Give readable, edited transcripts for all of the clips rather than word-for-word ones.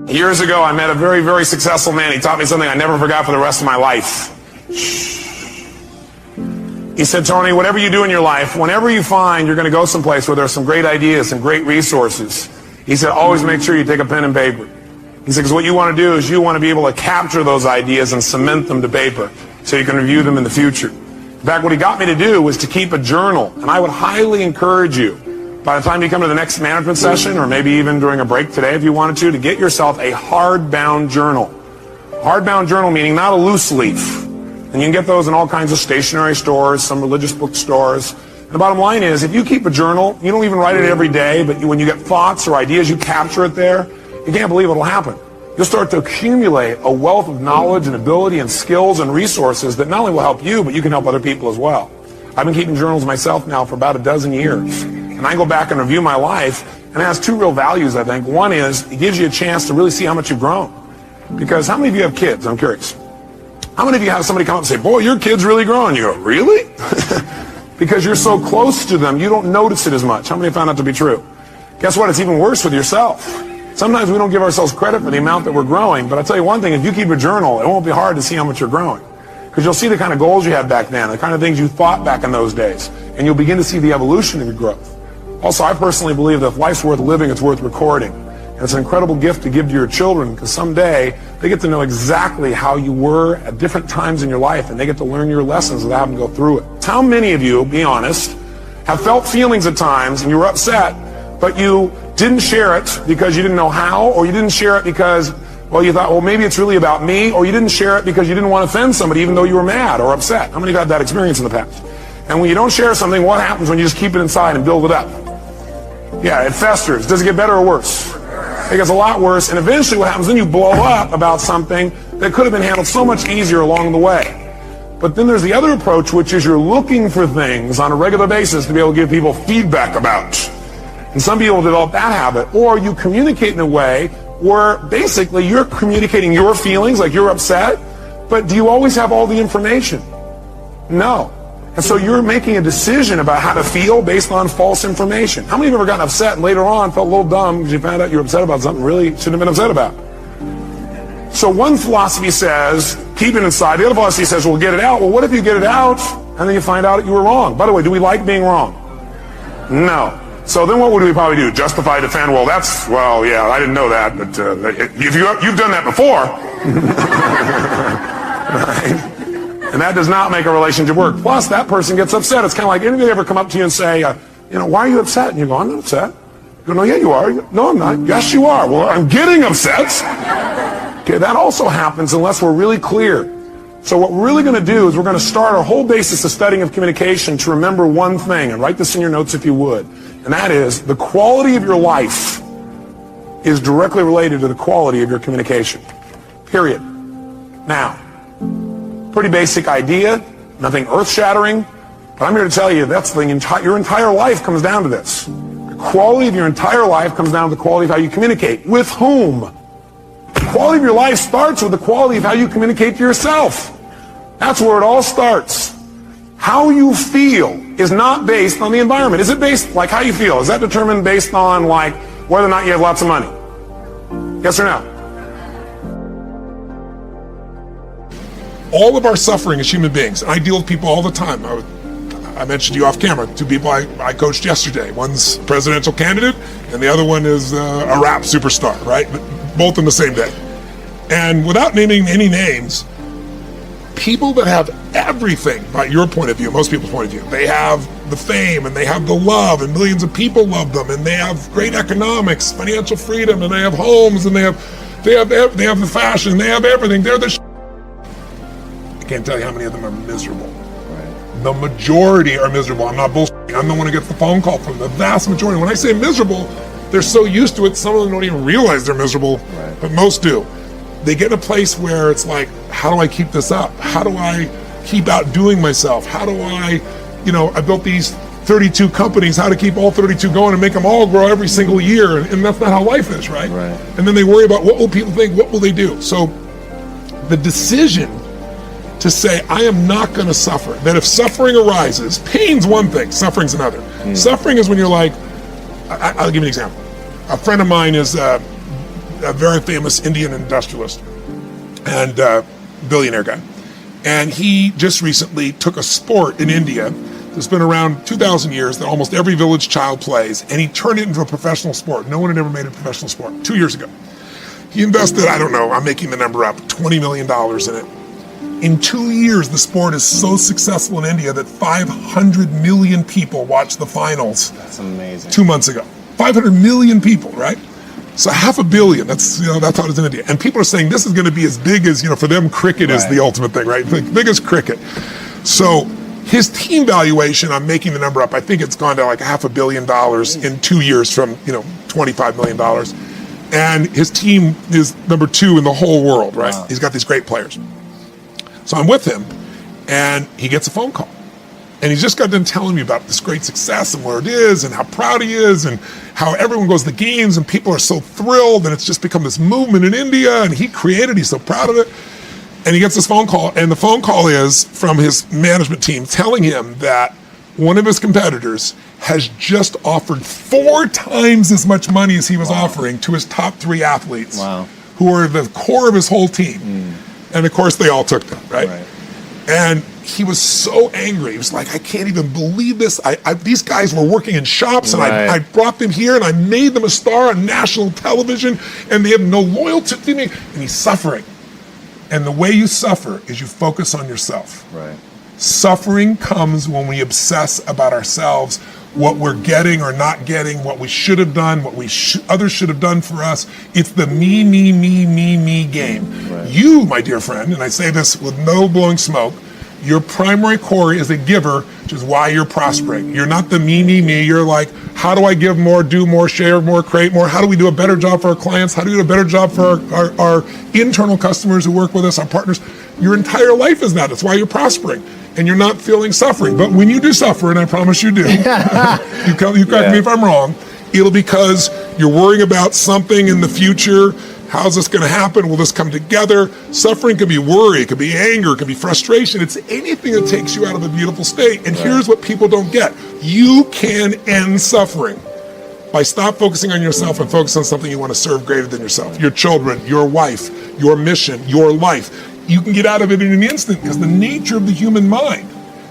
Years ago, I met a very, very successful man. He taught me something I never forgot for the rest of my life. He said, Tony, whatever you do in your life, whenever you find you're going to go someplace where there's some great ideas, some great resources, he said, always make sure you take a pen and paper. He said, because what you want to do is you want to be able to capture those ideas and cement them to paper so you can review them in the future. In fact, what he got me to do was to keep a journal. And I would highly encourage you, by the time you come to the next management session, or maybe even during a break today if you wanted to get yourself a hardbound journal. Hardbound journal meaning not a loose leaf. And you can get those in all kinds of stationery stores, some religious bookstores. And the bottom line is, if you keep a journal, you don't even write it every day, but when you get thoughts or ideas, you capture it there, you can't believe what'll happen. You'll start to accumulate a wealth of knowledge and ability and skills and resources that not only will help you, but you can help other people as well. I've been keeping journals myself now for about a dozen years. And I go back and review my life, and it has two real values, I think. One is, it gives you a chance to really see how much you've grown. Because how many of you have kids? I'm curious. How many of you have somebody come up and say, boy, your kid's really growing? You go, really? Because you're so close to them, you don't notice it as much. How many found that to be true? Guess what? It's even worse with yourself. Sometimes we don't give ourselves credit for the amount that we're growing, but I'll tell you one thing, if you keep a journal, it won't be hard to see how much you're growing. Because you'll see the kind of goals you had back then, the kind of things you thought back in those days, and you'll begin to see the evolution of your growth. Also, I personally believe that if life's worth living, it's worth recording. And it's an incredible gift to give to your children, because someday they get to know exactly how you were at different times in your life, and they get to learn your lessons without having to go through it. How many of you, be honest, have felt feelings at times and you were upset, but you didn't share it because you didn't know how, or you didn't share it because, well, you thought, well, maybe it's really about me, or you didn't share it because you didn't want to offend somebody even though you were mad or upset? How many of you had that experience in the past? And when you don't share something, what happens when you just keep it inside and build it up? Yeah, it festers. Does it get better or worse? It gets a lot worse, and eventually what happens, then you blow up about something that could have been handled so much easier along the way. But then there's the other approach, which is you're looking for things on a regular basis to be able to give people feedback about. And some people develop that habit. Or you communicate in a way where basically you're communicating your feelings, like you're upset, but do you always have all the information? No. And so you're making a decision about how to feel based on false information. How many of you have ever gotten upset and later on felt a little dumb because you found out you were upset about something you really shouldn't have been upset about? So one philosophy says, keep it inside. The other philosophy says, well, get it out. Well, what if you get it out and then you find out that you were wrong? By the way, do we like being wrong? No. So then what would we probably do? Justify, defend? Well, yeah, I didn't know that, but if you've done that before. Right? And that does not make a relationship work. Plus, that person gets upset. It's kind of like, anybody ever come up to you and say, why are you upset? And you go, I'm not upset. You go, no, yeah, you are. You go, no, I'm not. Yes, you are. Well, I'm getting upset. Okay, that also happens unless we're really clear. So what we're really going to do is we're going to start our whole basis of studying of communication to remember one thing, and write this in your notes if you would, and that is the quality of your life is directly related to the quality of your communication. Period. Now, pretty basic idea, nothing earth-shattering, but I'm here to tell you that's your entire life comes down to this. The quality of your entire life comes down to the quality of how you communicate. With whom? The quality of your life starts with the quality of how you communicate to yourself. That's where it all starts. How you feel is not based on the environment. Is it based, like how you feel, is that determined based on like whether or not you have lots of money? Yes or no? All of our suffering as human beings, and I deal with people all the time. I mentioned to you off camera, two people I coached yesterday. One's a presidential candidate, and the other one is a rap superstar, right? Both in the same day. And without naming any names, people that have everything, by your point of view, most people's point of view, they have the fame, and they have the love, and millions of people love them, and they have great economics, financial freedom, and they have homes, and they have the fashion, they have everything. They're the I can't tell you how many of them are miserable. Right. The majority are miserable. I'm not bullshitting. I'm the one who gets the phone call from the vast majority. When I say miserable, they're so used to it, some of them don't even realize they're miserable, right. But most do. They get in a place where it's like, how do I keep this up? How do I keep outdoing myself? How do I built these 32 companies, how to keep all 32 going and make them all grow every single year. And that's not how life is, right? Right. And then they worry about what will people think, what will they do? So the decision to say, I am not going to suffer. That if suffering arises, pain's one thing, suffering's another. Suffering is when you're like, I'll give you an example. A friend of mine is a very famous Indian industrialist and billionaire guy. And he just recently took a sport in India that's been around 2,000 years that almost every village child plays, and he turned it into a professional sport. No one had ever made a professional sport 2 years ago. He invested, I don't know, I'm making the number up, $20 million in it. In 2 years, the sport is so successful in India that 500 million people watched the finals. That's amazing. 2 months ago. 500 million people, right? So 500 million, that's how it is in India. And people are saying this is going to be as big as, for them, cricket is the ultimate thing, right? Big as cricket. So his team valuation, I'm making the number up, I think it's gone to like $500 million in 2 years from, $25 million. And his team is number 2 in the whole world, right? Wow. He's got these great players. So I'm with him, and he gets a phone call. And he's just got done telling me about this great success and where it is and how proud he is and how everyone goes to the games and people are so thrilled and it's just become this movement in India and he created, he's so proud of it. And he gets this phone call, and the phone call is from his management team telling him that one of his competitors has just offered 4 times as much money as he was offering to his top 3 athletes who are the core of his whole team. And of course they all took them, right? And he was so angry. He was like, I can't even believe this. These guys were working in shops, and I brought them here, and I made them a star on national television, and they have no loyalty to me. And he's suffering. And the way you suffer is you focus on yourself. Right. Suffering comes when we obsess about ourselves, what we're getting or not getting, what we should have done, what others should have done for us. It's the me game. Right. You, my dear friend, and I say this with no blowing smoke, your primary core is a giver, which is why you're prospering. You're not the me. You're like, how do I give more, do more, share more, create more? How do we do a better job for our clients? How do we do a better job for our internal customers who work with us, our partners? Your entire life is that. That's why you're prospering. And you're not feeling suffering. But when you do suffer, and I promise you do, you correct me if I'm wrong, it'll because you're worrying about something in the future. How's this going to happen? Will this come together? Suffering could be worry, it could be anger, it could be frustration. It's anything that takes you out of a beautiful state. And here's what people don't get. You can end suffering by stop focusing on yourself and focus on something you want to serve greater than yourself. Your children, your wife, your mission, your life. You can get out of it in an instant because the nature of the human mind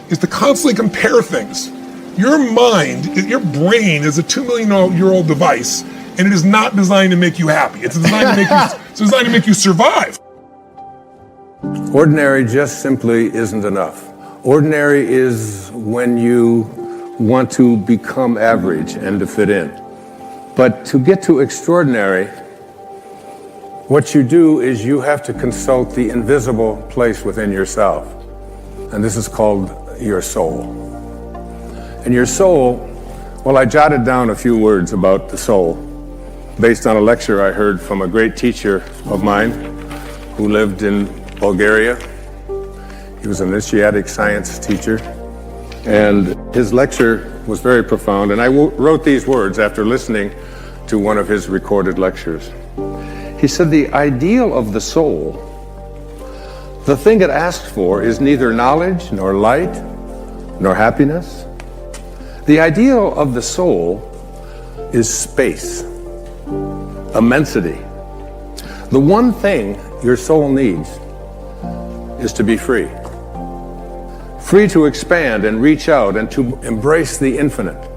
is to constantly compare things. Your mind, your brain is a 2 million year old device, and it is not designed to make you happy. It's designed to make you survive. Ordinary just simply isn't enough. Ordinary is when you want to become average and to fit in. But to get to extraordinary, what you do is you have to consult the invisible place within yourself. And this is called your soul. And your soul, well, I jotted down a few words about the soul based on a lecture I heard from a great teacher of mine who lived in Bulgaria. He was an initiatic science teacher. And his lecture was very profound. And I wrote these words after listening to one of his recorded lectures. He said, the ideal of the soul, the thing it asks for is neither knowledge, nor light, nor happiness. The ideal of the soul is space, immensity. The one thing your soul needs is to be free. Free to expand and reach out and to embrace the infinite.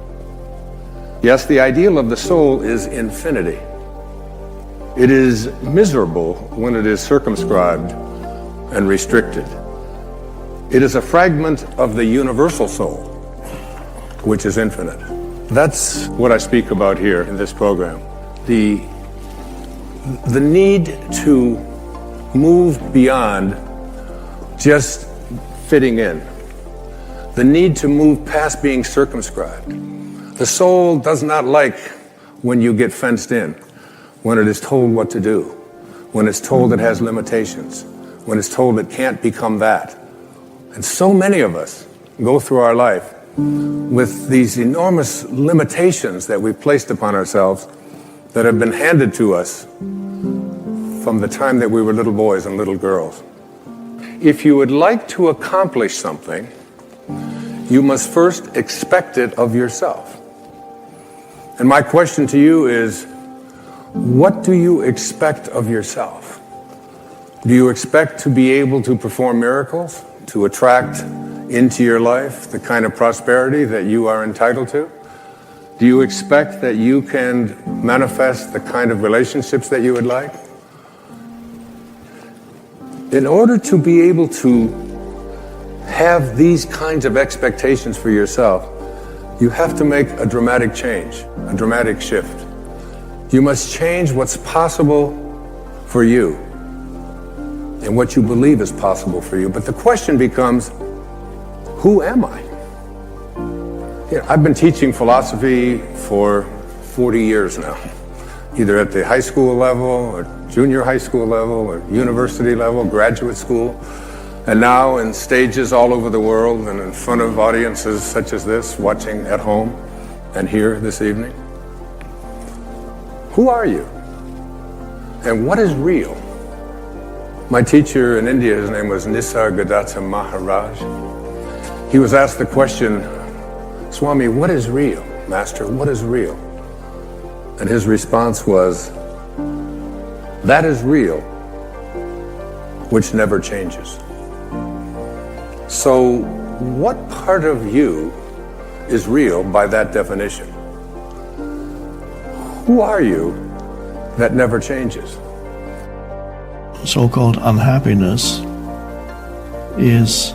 Yes, the ideal of the soul is infinity. It is miserable when it is circumscribed and restricted. It is a fragment of the universal soul, which is infinite. That's what I speak about here in this program. The need to move beyond just fitting in. The need to move past being circumscribed. The soul does not like when you get fenced in, when it is told what to do, when it's told it has limitations, when it's told it can't become that. And so many of us go through our life with these enormous limitations that we've placed upon ourselves that have been handed to us from the time that we were little boys and little girls. If you would like to accomplish something, you must first expect it of yourself. And my question to you is, What do you expect of yourself? Do you expect to be able to perform miracles, to attract into your life the kind of prosperity that you are entitled to? Do you expect that you can manifest the kind of relationships that you would like? In order to be able to have these kinds of expectations for yourself, you have to make a dramatic change, a dramatic shift. You must change what's possible for you and what you believe is possible for you. But the question becomes, who am I? I've been teaching philosophy for 40 years now, either at the high school level or junior high school level or university level, graduate school, and now in stages all over the world and in front of audiences such as this, watching at home and here this evening. Who are you? And what is real? My teacher in India, his name was Nisargadatta Maharaj. He was asked the question, Swami, what is real? Master, what is real? And his response was, that is real, which never changes. So what part of you is real by that definition? Who are you that never changes? So-called unhappiness is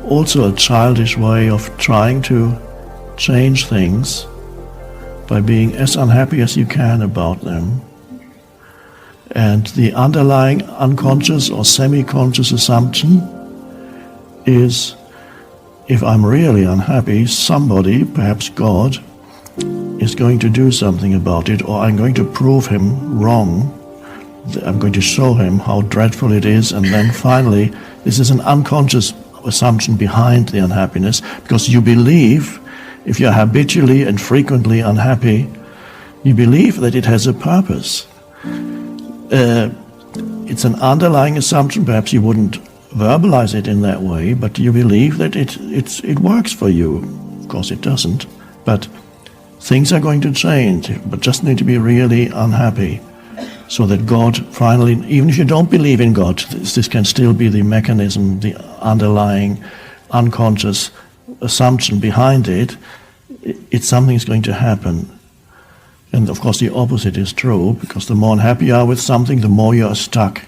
also a childish way of trying to change things by being as unhappy as you can about them. And the underlying unconscious or semi-conscious assumption is, if I'm really unhappy, somebody, perhaps God, is going to do something about it, or I'm going to prove him wrong. I'm going to show him how dreadful it is, and then finally, this is an unconscious assumption behind the unhappiness, because you believe, if you're habitually and frequently unhappy, you believe that it has a purpose. It's an underlying assumption, perhaps you wouldn't verbalize it in that way, but you believe that it works for you. Of course it doesn't, but things are going to change, but just need to be really unhappy, so that God finally, even if you don't believe in God, this can still be the mechanism, the underlying unconscious assumption behind it. It's something's going to happen. And of course the opposite is true, because the more unhappy you are with something, the more you are stuck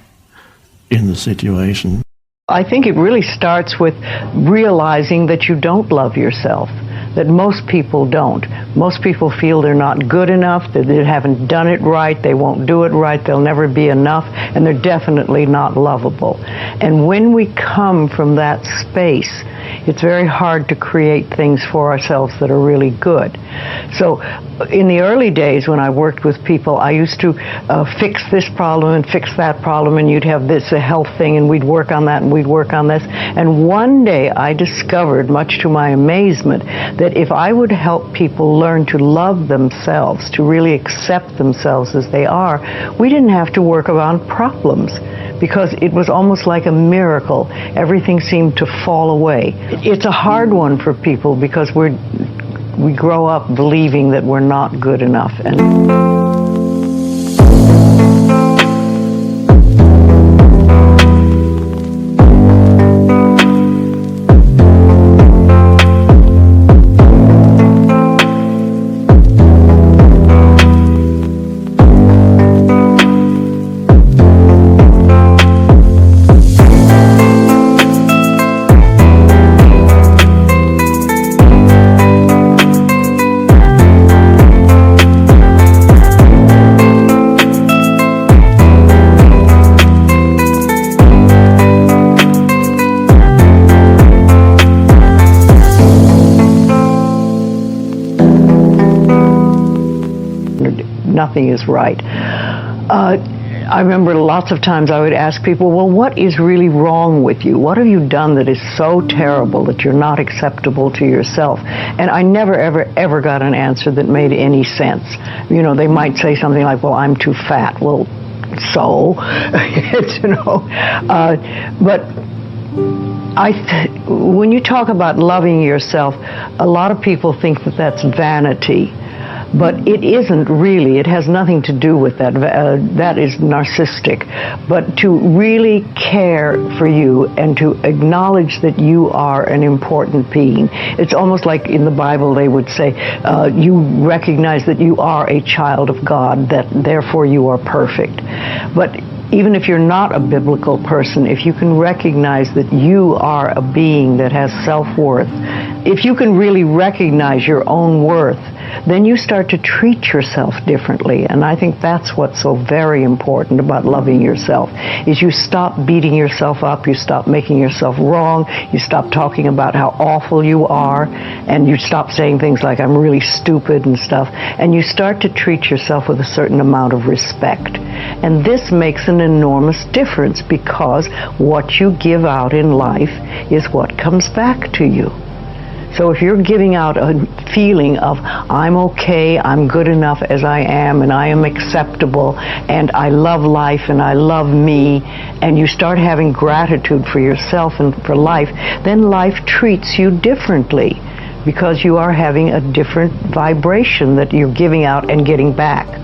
in the situation. I think it really starts with realizing that you don't love yourself, that most people don't. Most people feel they're not good enough, that they haven't done it right, they won't do it right, they'll never be enough, and they're definitely not lovable. And when we come from that space, it's very hard to create things for ourselves that are really good. So in the early days when I worked with people, I used to fix this problem and fix that problem, and you'd have this, a health thing, and we'd work on that and we'd work on this. And one day I discovered, much to my amazement, that if I would help people learn to love themselves, to really accept themselves as they are, we didn't have to work around problems, because it was almost like a miracle. Everything seemed to fall away. It's a hard one for people, because we grow up believing that we're not good enough. Nothing is right. I remember lots of times I would ask people, well, what is really wrong with you? What have you done that is so terrible that you're not acceptable to yourself? And I never, ever got an answer that made any sense. You know, they might say something like, well, I'm too fat. Well, so, you know. But when you talk about loving yourself, a lot of people think that that's vanity. But it isn't really, it has nothing to do with that. That is narcissistic. But to really care for you and to acknowledge that you are an important being. It's almost like in the Bible they would say, you recognize that you are a child of God, that therefore you are perfect. But even if you're not a biblical person, if you can recognize that you are a being that has self-worth, if you can really recognize your own worth, then you start to treat yourself differently. And I think that's what's so very important about loving yourself, is you stop beating yourself up, you stop making yourself wrong, you stop talking about how awful you are, and you stop saying things like, I'm really stupid and stuff, and you start to treat yourself with a certain amount of respect. And this makes an enormous difference, because what you give out in life is what comes back to you. So if you're giving out a feeling of, I'm okay, I'm good enough as I am, and I am acceptable, and I love life, and I love me, and you start having gratitude for yourself and for life, then life treats you differently, because you are having a different vibration that you're giving out and getting back.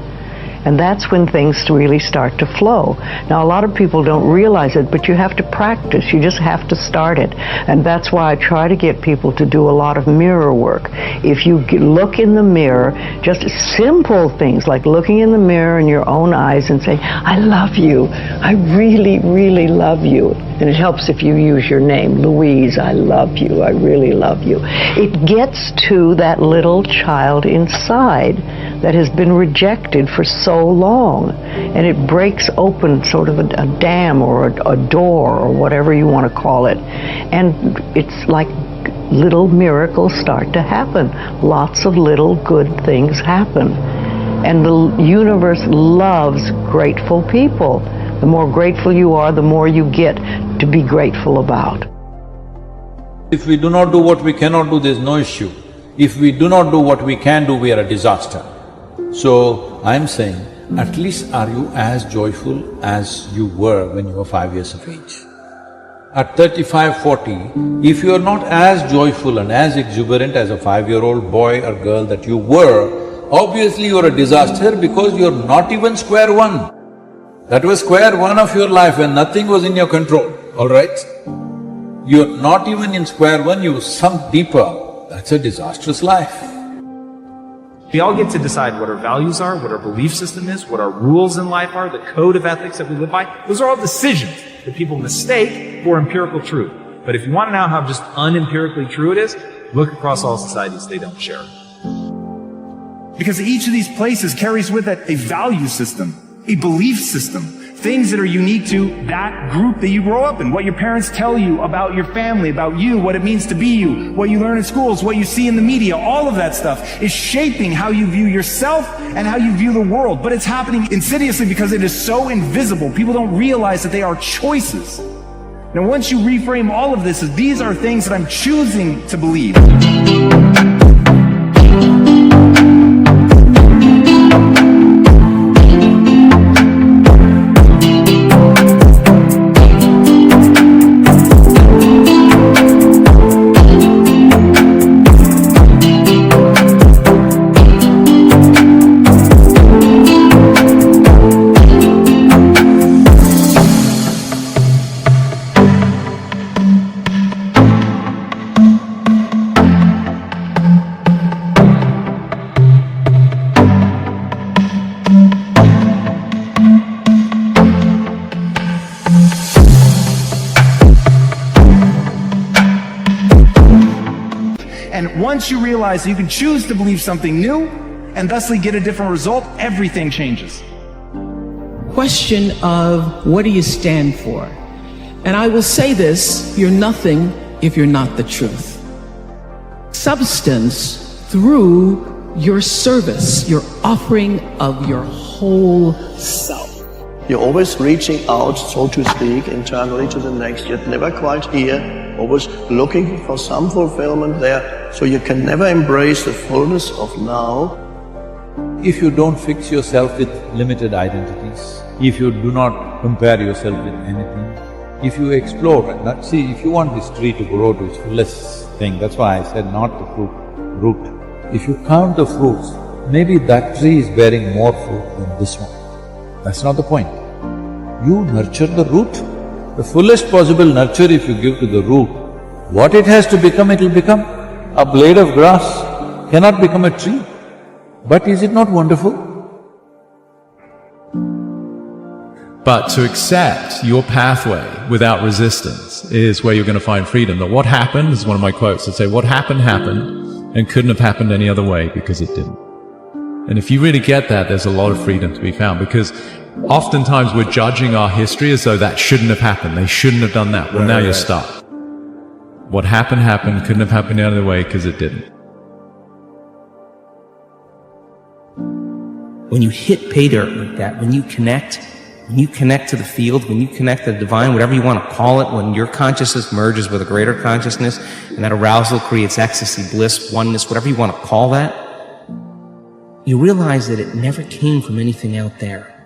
And that's when things really start to flow. Now, a lot of people don't realize it, but you have to practice. You just have to start it. And that's why I try to get people to do a lot of mirror work. If you look in the mirror, just simple things like looking in the mirror in your own eyes and saying, I love you. I really, really love you. And it helps if you use your name, Louise, I love you, I really love you. It gets to that little child inside that has been rejected for so long, and it breaks open sort of a dam or a door or whatever you want to call it, and it's like little miracles start to happen. Lots of little good things happen, and the universe loves grateful people. The more grateful you are, the more you get to be grateful about. If we do not do what we cannot do, there's no issue. If we do not do what we can do, we are a disaster. So, I'm saying, at least are you as joyful as you were when you were 5 years of age? At 35, 40, if you are not as joyful and as exuberant as a 5-year-old boy or girl that you were, obviously you're a disaster, because you're not even square one. That was square one of your life when nothing was in your control, all right? You're not even in square one, you sunk deeper. That's a disastrous life. We all get to decide what our values are, what our belief system is, what our rules in life are, the code of ethics that we live by. Those are all decisions that people mistake for empirical truth. But if you want to know how just unempirically true it is, look across all societies, they don't share it. Because each of these places carries with it a value system, a belief system, things that are unique to that group that you grow up in, what your parents tell you about your family, about you, what it means to be you, what you learn in schools, what you see in the media, all of that stuff is shaping how you view yourself and how you view the world. But it's happening insidiously because it is so invisible. People don't realize that they are choices. Now, once you reframe all of this as these are things that I'm choosing to believe. And once you realize that you can choose to believe something new and thusly get a different result, everything changes. Question of what do you stand for? And I will say this, you're nothing if you're not the truth. Substance through your service, your offering of your whole self. You're always reaching out, so to speak, internally to the next, yet never quite here, always looking for some fulfillment there, so you can never embrace the fullness of now. If you don't fix yourself with limited identities, if you do not compare yourself with anything, if you explore, see, if you want this tree to grow to its fullest thing, that's why I said not the fruit, root. If you count the fruits, maybe that tree is bearing more fruit than this one. That's not the point. You nurture the root. The fullest possible nurture if you give to the root, what it has to become, it will become. A blade of grass cannot become a tree. But is it not wonderful? But to accept your pathway without resistance is where you're going to find freedom. That what happened is one of my quotes that say, what happened, happened, and couldn't have happened any other way because it didn't. And if you really get that, there's a lot of freedom to be found, because oftentimes we're judging our history as though that shouldn't have happened, they shouldn't have done that. Well, now you're stuck. What happened, happened, couldn't have happened any other way because it didn't. When you hit pay dirt like that, when you connect to the field, when you connect to the divine, whatever you want to call it, when your consciousness merges with a greater consciousness, and that arousal creates ecstasy, bliss, oneness, whatever you want to call that, you realize that it never came from anything out there.